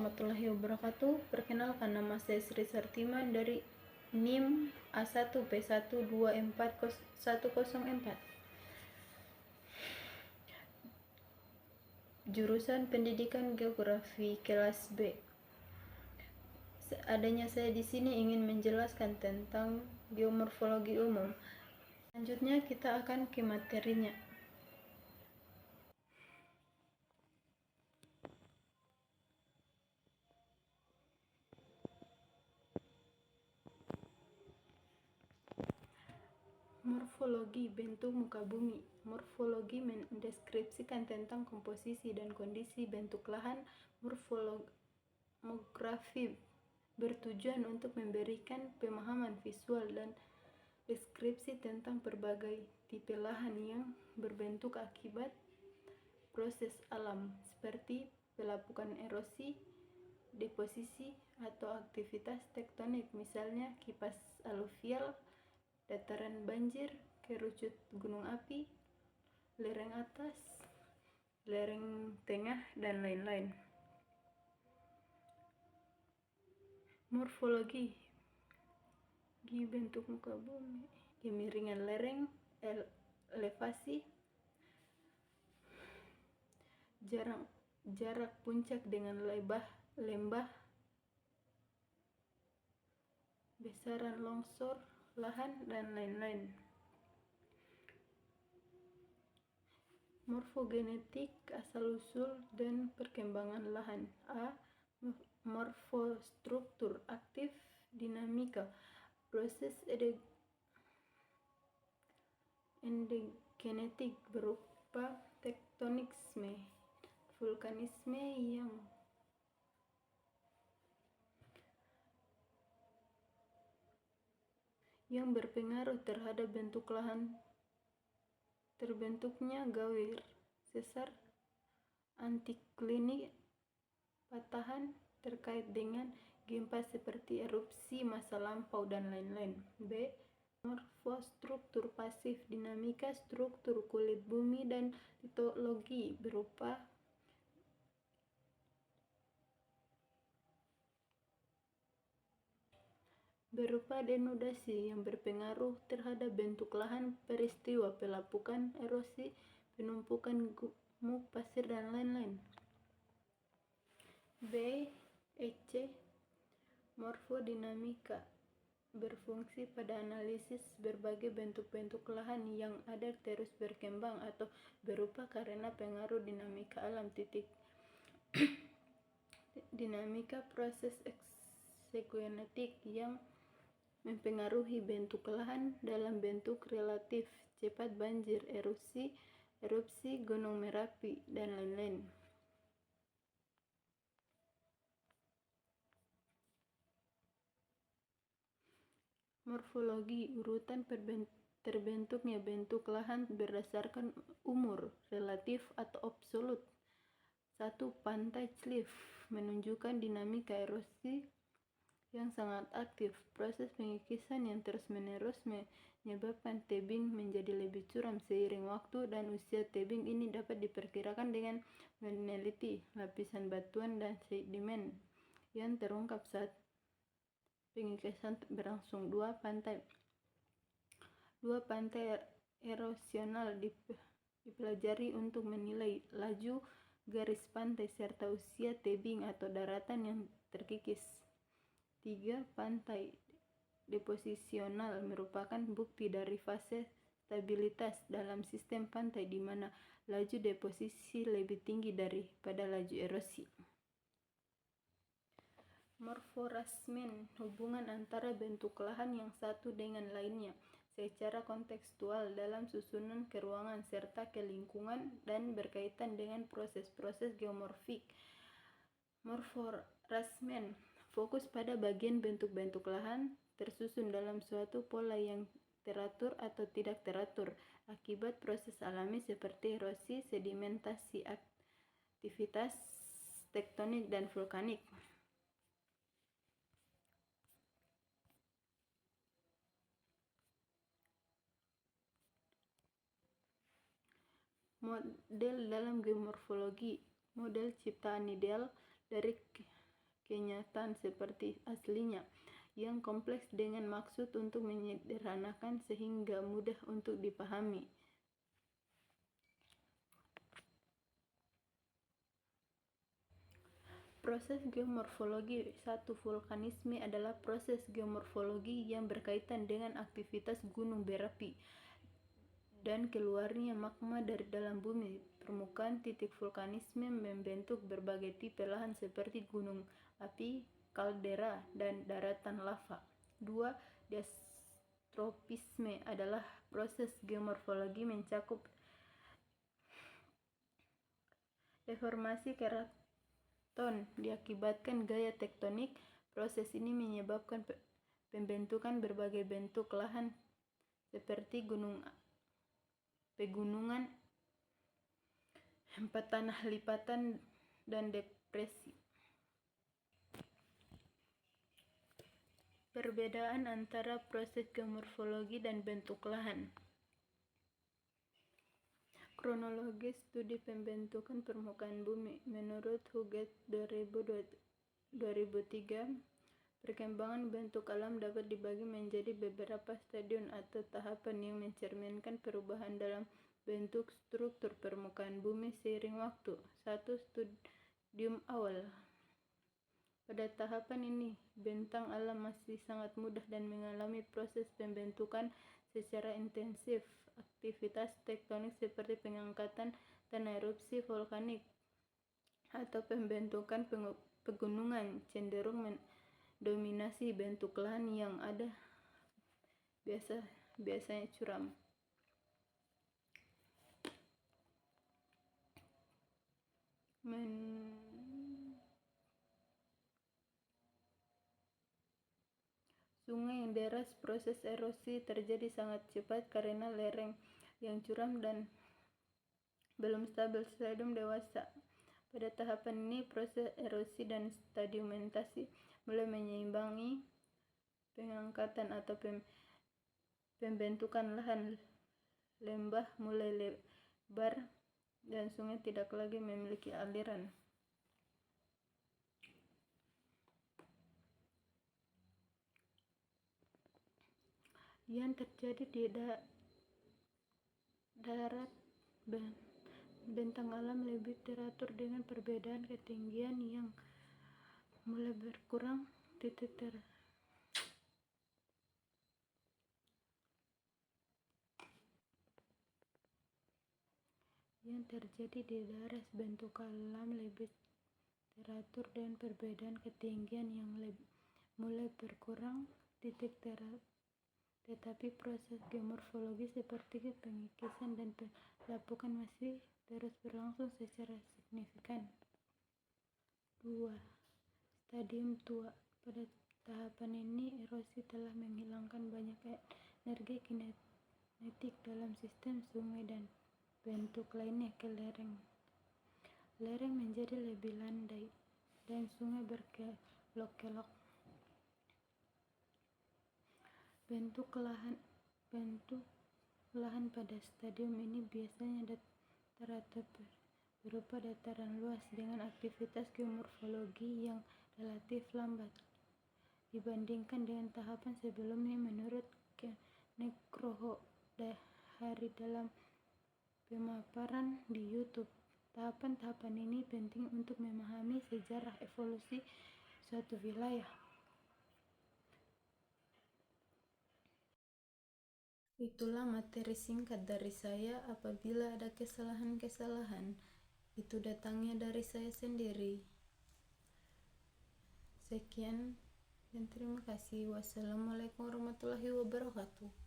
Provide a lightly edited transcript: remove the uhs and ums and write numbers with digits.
warahmatullahi wabarakatuh. Perkenalkan, nama saya Sri Sartiman dari NIM A1P1244104. Jurusan Pendidikan Geografi kelas B. Adanya saya di sini ingin menjelaskan tentang geomorfologi umum. Selanjutnya kita akan ke materinya. Morfologi bentuk muka bumi. Morfologi mendeskripsikan tentang komposisi dan kondisi bentuk lahan. Morfografi bertujuan untuk memberikan pemahaman visual dan deskripsi tentang berbagai tipe lahan yang berbentuk akibat proses alam seperti pelapukan erosi, deposisi, atau aktivitas tektonik, misalnya kipas aluvial, dataran banjir, kerucut gunung api, lereng atas, lereng tengah, dan lain-lain. Morfologi bentuk muka bumi, kemiringan lereng, elevasi, jarak puncak dengan lembah, besaran longsor lahan, dan lain-lain. Morfogenetik, asal-usul dan perkembangan lahan. A. Morfostruktur aktif dinamika, proses endogenetik berupa tektonisme, vulkanisme yang berpengaruh terhadap bentuk lahan, terbentuknya gawir, sesar, antiklinik, patahan terkait dengan gempa seperti erupsi masa lampau, dan lain-lain. B. Morfostruktur pasif dinamika, struktur kulit bumi dan litologi berupa denudasi yang berpengaruh terhadap bentuk lahan, peristiwa pelapukan, erosi, penumpukan gumuk pasir, dan lain-lain. B. EC. Morfodinamika berfungsi pada analisis berbagai bentuk-bentuk lahan yang ada terus berkembang atau berupa karena pengaruh dinamika alam. Dinamika proses eksogenetik yang mempengaruhi bentuk lahan dalam bentuk relatif, cepat banjir, erupsi gunung Merapi, dan lain-lain. Morfologi urutan terbentuknya bentuk lahan berdasarkan umur, relatif atau absolut. 1. Pantai Cliff menunjukkan dinamika erosi yang sangat aktif. Proses pengikisan yang terus-menerus menyebabkan tebing menjadi lebih curam seiring waktu, dan usia tebing ini dapat diperkirakan dengan meneliti lapisan batuan dan sedimen yang terungkap saat pengikisan berlangsung. 2. Pantai erosional dipelajari untuk menilai laju garis pantai serta usia tebing atau daratan yang terkikis. 3. Pantai deposisional merupakan bukti dari fase stabilitas dalam sistem pantai di mana laju deposisi lebih tinggi daripada laju erosi. Morforasmen, hubungan antara bentuk lahan yang satu dengan lainnya secara kontekstual dalam susunan keruangan serta kelingkungan dan berkaitan dengan proses-proses geomorfik. Morforasmen fokus pada bagian bentuk-bentuk lahan tersusun dalam suatu pola yang teratur atau tidak teratur akibat proses alami seperti erosi, sedimentasi, aktivitas tektonik, dan vulkanik. Model dalam geomorfologi. Model ciptaan ideal dari kenyataan seperti aslinya, yang kompleks dengan maksud untuk menyederhanakan sehingga mudah untuk dipahami. Proses geomorfologi. Satu, vulkanisme adalah proses geomorfologi yang berkaitan dengan aktivitas gunung berapi dan keluarnya magma dari dalam bumi. Permukaan titik vulkanisme membentuk berbagai tipe lahan seperti gunung api, kaldera, dan daratan lava. 2. Diastropisme adalah proses geomorfologi mencakup deformasi keraton diakibatkan gaya tektonik. Proses ini menyebabkan pembentukan berbagai bentuk lahan seperti pegunungan, hempat tanah lipatan, dan depresi. Perbedaan antara proses geomorfologi dan bentuk lahan. Kronologi studi pembentukan permukaan bumi. Menurut Huget 2003, perkembangan bentuk alam dapat dibagi menjadi beberapa stadium atau tahapan yang mencerminkan perubahan dalam bentuk struktur permukaan bumi seiring waktu. 1. Studium awal. Pada tahapan ini, bentang alam masih sangat mudah dan mengalami proses pembentukan secara intensif. Aktivitas tektonik seperti pengangkatan tanah erupsi volkanik atau pembentukan pegunungan cenderung mendominasi bentuk lahan yang ada, biasanya curam. Sungai yang deras. Proses erosi terjadi sangat cepat karena lereng yang curam dan belum stabil. Stadium dewasa. Pada tahapan ini, proses erosi dan sedimentasi mulai menyeimbangi pengangkatan atau pembentukan lahan. Lembah mulai lebar dan sungai tidak lagi memiliki aliran. Yang terjadi di darat bentang alam lebih teratur dengan perbedaan ketinggian yang mulai berkurang. Yang terjadi di darat bentuk alam lebih teratur dengan perbedaan ketinggian yang mulai berkurang. Tetapi proses geomorfologi seperti pengikisan dan pelapukan masih terus berlangsung secara signifikan. 2. Stadium tua. Pada tahapan ini, erosi telah menghilangkan banyak energi kinetik dalam sistem sungai dan bentuk lainnya ke lereng. Lereng menjadi lebih landai dan sungai berkelok-kelok. Bentuk lahan pada stadium ini biasanya teratur berupa dataran luas dengan aktivitas geomorfologi yang relatif lambat dibandingkan dengan tahapan sebelumnya. Menurut Nugroho Dahari dalam pemaparan di YouTube, tahapan-tahapan ini penting untuk memahami sejarah evolusi suatu wilayah. Itulah materi singkat dari saya. Apabila ada kesalahan-kesalahan, itu datangnya dari saya sendiri. Sekian dan terima kasih. Wassalamualaikum warahmatullahi wabarakatuh.